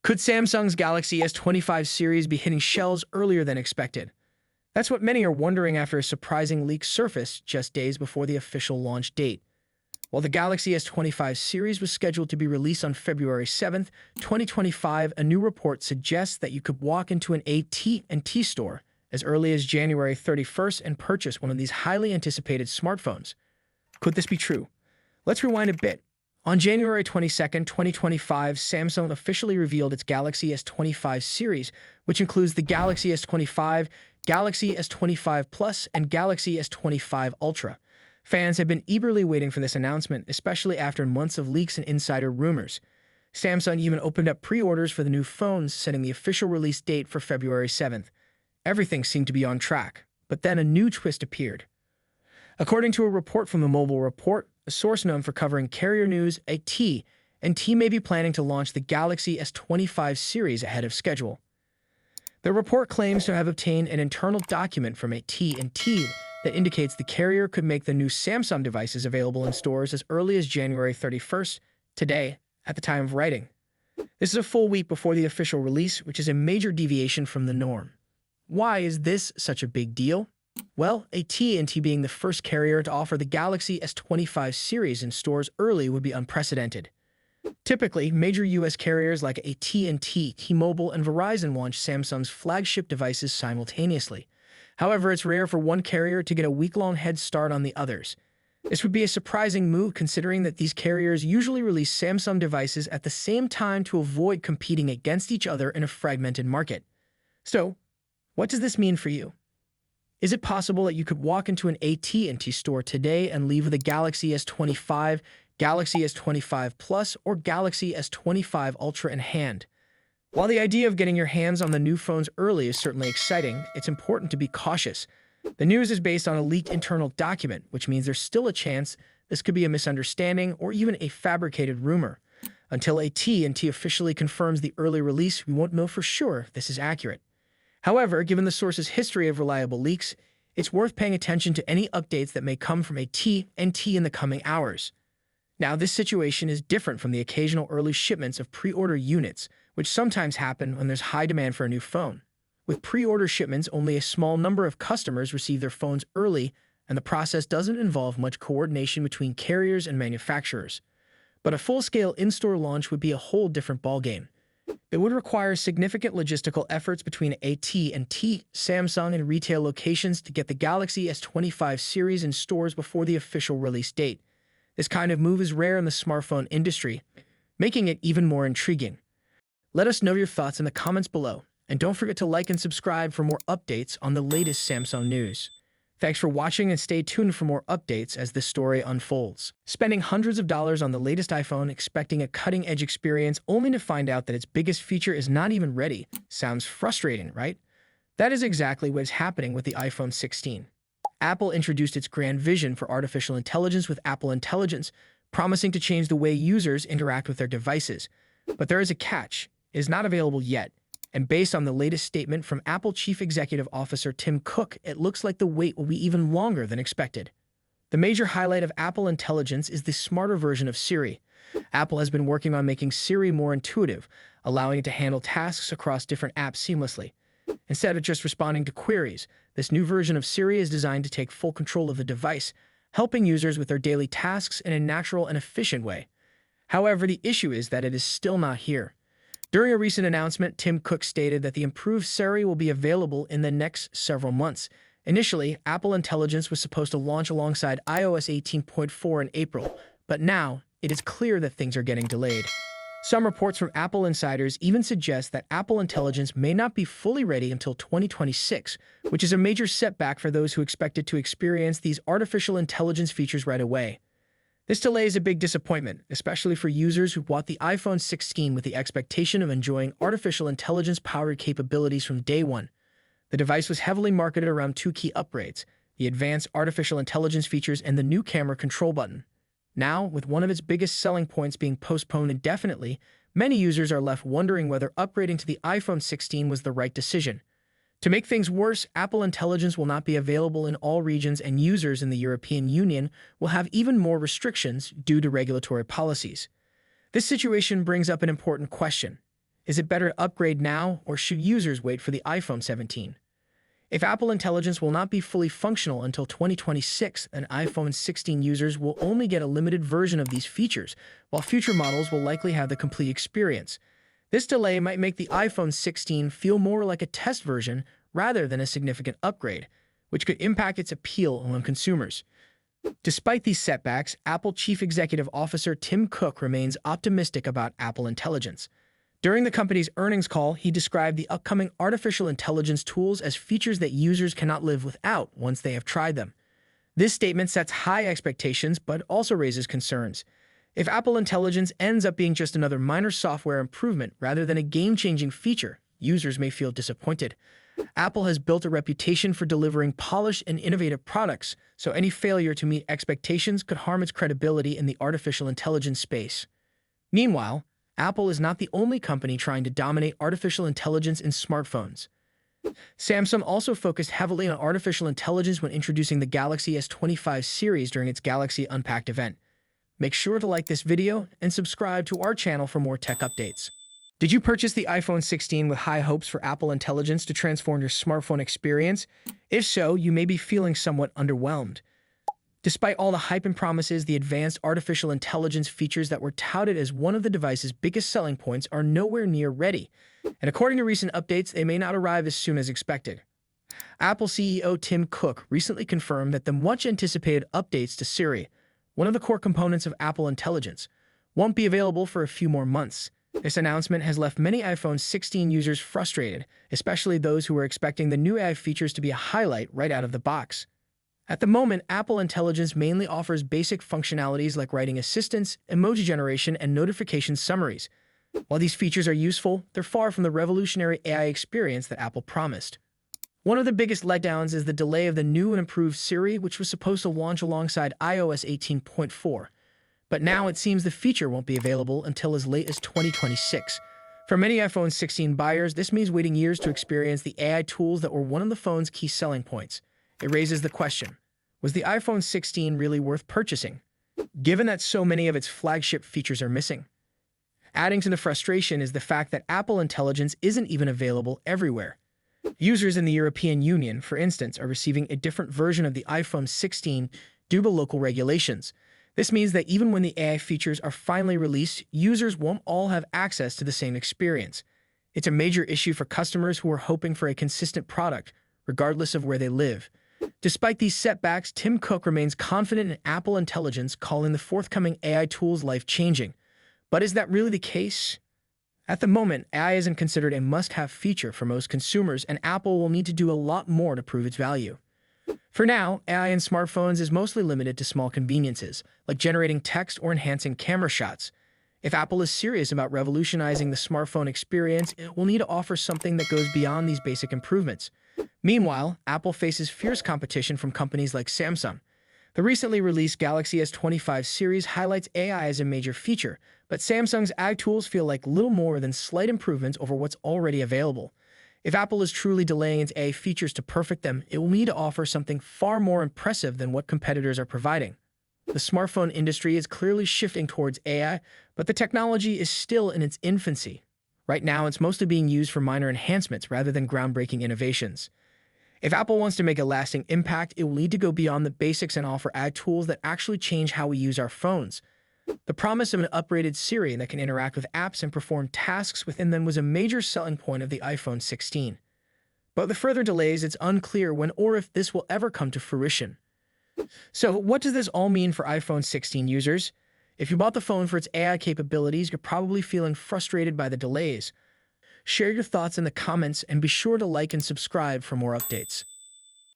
Could Samsung's Galaxy S25 series be hitting shelves earlier than expected? That's what many are wondering after a surprising leak surfaced just days before the official launch date. While the Galaxy S25 series was scheduled to be released on February 7th, 2025, a new report suggests that you could walk into an AT&T store as early as January 31st and purchase one of these highly anticipated smartphones. Could this be true? Let's rewind a bit. On January 22nd, 2025, Samsung officially revealed its Galaxy S25 series, which includes the Galaxy S25, Galaxy S25 Plus, and Galaxy S25 Ultra. Fans have been eagerly waiting for this announcement, especially after months of leaks and insider rumors. Samsung even opened up pre-orders for the new phones, setting the official release date for February 7th. Everything seemed to be on track, but then a new twist appeared. According to a report from the Mobile Report, a source known for covering carrier news, AT&T may be planning to launch the Galaxy S25 series ahead of schedule. The report claims to have obtained an internal document from AT&T that indicates the carrier could make the new Samsung devices available in stores as early as January 31st, today, at the time of writing. This is a full week before the official release, which is a major deviation from the norm. Why is this such a big deal? Well, AT&T being the first carrier to offer the Galaxy S25 series in stores early would be unprecedented. Typically, major U.S. carriers like AT&T, T-Mobile, and Verizon launch Samsung's flagship devices simultaneously. However, it's rare for one carrier to get a week-long head start on the others. This would be a surprising move considering that these carriers usually release Samsung devices at the same time to avoid competing against each other in a fragmented market. So, what does this mean for you? Is it possible that you could walk into an AT&T store today and leave with a Galaxy S25, Galaxy S25 Plus, or Galaxy S25 Ultra in hand? While the idea of getting your hands on the new phones early is certainly exciting, it's important to be cautious. The news is based on a leaked internal document, which means there's still a chance this could be a misunderstanding or even a fabricated rumor. Until AT&T officially confirms the early release, we won't know for sure if this is accurate. However, given the source's history of reliable leaks, it's worth paying attention to any updates that may come from AT&T in the coming hours. Now, this situation is different from the occasional early shipments of pre-order units, which sometimes happen when there's high demand for a new phone. With pre-order shipments, only a small number of customers receive their phones early, and the process doesn't involve much coordination between carriers and manufacturers. But a full-scale in-store launch would be a whole different ballgame. It would require significant logistical efforts between AT&T, Samsung, and retail locations to get the Galaxy S25 series in stores before the official release date. This kind of move is rare in the smartphone industry, making it even more intriguing. Let us know your thoughts in the comments below, and don't forget to like and subscribe for more updates on the latest Samsung news. Thanks for watching and stay tuned for more updates as this story unfolds. Spending hundreds of dollars on the latest iPhone, expecting a cutting-edge experience, only to find out that its biggest feature is not even ready. Sounds frustrating, right? That is exactly what is happening with the iPhone 16. Apple introduced its grand vision for artificial intelligence with Apple Intelligence, promising to change the way users interact with their devices. But there is a catch. It is not available yet. And based on the latest statement from Apple Chief Executive Officer Tim Cook, it looks like the wait will be even longer than expected. The major highlight of Apple Intelligence is the smarter version of Siri. Apple has been working on making Siri more intuitive, allowing it to handle tasks across different apps seamlessly. Instead of just responding to queries, this new version of Siri is designed to take full control of the device, helping users with their daily tasks in a natural and efficient way. However, the issue is that it is still not here. During a recent announcement, Tim Cook stated that the improved Siri will be available in the next several months. Initially, Apple Intelligence was supposed to launch alongside iOS 18.4 in April, but now it is clear that things are getting delayed. Some reports from Apple insiders even suggest that Apple Intelligence may not be fully ready until 2026, which is a major setback for those who expected to experience these artificial intelligence features right away. This delay is a big disappointment, especially for users who bought the iPhone 16 with the expectation of enjoying artificial intelligence-powered capabilities from day one. The device was heavily marketed around two key upgrades: the advanced artificial intelligence features and the new camera control button. Now, with one of its biggest selling points being postponed indefinitely, many users are left wondering whether upgrading to the iPhone 16 was the right decision. To make things worse, Apple Intelligence will not be available in all regions, and users in the European Union will have even more restrictions due to regulatory policies. This situation brings up an important question. Is it better to upgrade now, or should users wait for the iPhone 17? If Apple Intelligence will not be fully functional until 2026, then iPhone 16 users will only get a limited version of these features, while future models will likely have the complete experience. This delay might make the iPhone 16 feel more like a test version rather than a significant upgrade, which could impact its appeal among consumers. Despite these setbacks, Apple Chief Executive Officer Tim Cook remains optimistic about Apple Intelligence. During the company's earnings call, he described the upcoming artificial intelligence tools as features that users cannot live without once they have tried them. This statement sets high expectations but also raises concerns. If Apple Intelligence ends up being just another minor software improvement rather than a game-changing feature, users may feel disappointed. Apple has built a reputation for delivering polished and innovative products, so any failure to meet expectations could harm its credibility in the artificial intelligence space. Meanwhile, Apple is not the only company trying to dominate artificial intelligence in smartphones. Samsung also focused heavily on artificial intelligence when introducing the Galaxy S25 series during its Galaxy Unpacked event. Make sure to like this video and subscribe to our channel for more tech updates. Did you purchase the iPhone 16 with high hopes for Apple Intelligence to transform your smartphone experience? If so, you may be feeling somewhat underwhelmed. Despite all the hype and promises, the advanced artificial intelligence features that were touted as one of the device's biggest selling points are nowhere near ready, and according to recent updates, they may not arrive as soon as expected. Apple CEO Tim Cook recently confirmed that the much-anticipated updates to Siri, one of the core components of Apple Intelligence, won't be available for a few more months. This announcement has left many iPhone 16 users frustrated, especially those who were expecting the new AI features to be a highlight right out of the box. At the moment, Apple Intelligence mainly offers basic functionalities like writing assistants, emoji generation, and notification summaries. While these features are useful, they're far from the revolutionary AI experience that Apple promised. One of the biggest letdowns is the delay of the new and improved Siri, which was supposed to launch alongside iOS 18.4. But now it seems the feature won't be available until as late as 2026. For many iPhone 16 buyers, this means waiting years to experience the AI tools that were one of the phone's key selling points. It raises the question, was the iPhone 16 really worth purchasing, given that so many of its flagship features are missing? Adding to the frustration is the fact that Apple Intelligence isn't even available everywhere. Users in the European Union, for instance, are receiving a different version of the iPhone 16 due to local regulations. This means that even when the AI features are finally released, users won't all have access to the same experience. It's a major issue for customers who are hoping for a consistent product, regardless of where they live. Despite these setbacks, Tim Cook remains confident in Apple Intelligence, calling the forthcoming AI tools life-changing. But is that really the case? At the moment, AI isn't considered a must-have feature for most consumers, and Apple will need to do a lot more to prove its value. For now, AI in smartphones is mostly limited to small conveniences, like generating text or enhancing camera shots. If Apple is serious about revolutionizing the smartphone experience, it will need to offer something that goes beyond these basic improvements. Meanwhile, Apple faces fierce competition from companies like Samsung. The recently released Galaxy S25 series highlights AI as a major feature, but Samsung's AI tools feel like little more than slight improvements over what's already available. If Apple is truly delaying its AI features to perfect them, it will need to offer something far more impressive than what competitors are providing. The smartphone industry is clearly shifting towards AI, but the technology is still in its infancy. Right now, it's mostly being used for minor enhancements rather than groundbreaking innovations. If Apple wants to make a lasting impact, it will need to go beyond the basics and offer AI tools that actually change how we use our phones. The promise of an upgraded Siri that can interact with apps and perform tasks within them was a major selling point of the iPhone 16. But with further delays, it's unclear when or if this will ever come to fruition. So, what does this all mean for iPhone 16 users? If you bought the phone for its AI capabilities, you're probably feeling frustrated by the delays. Share your thoughts in the comments and be sure to like and subscribe for more updates.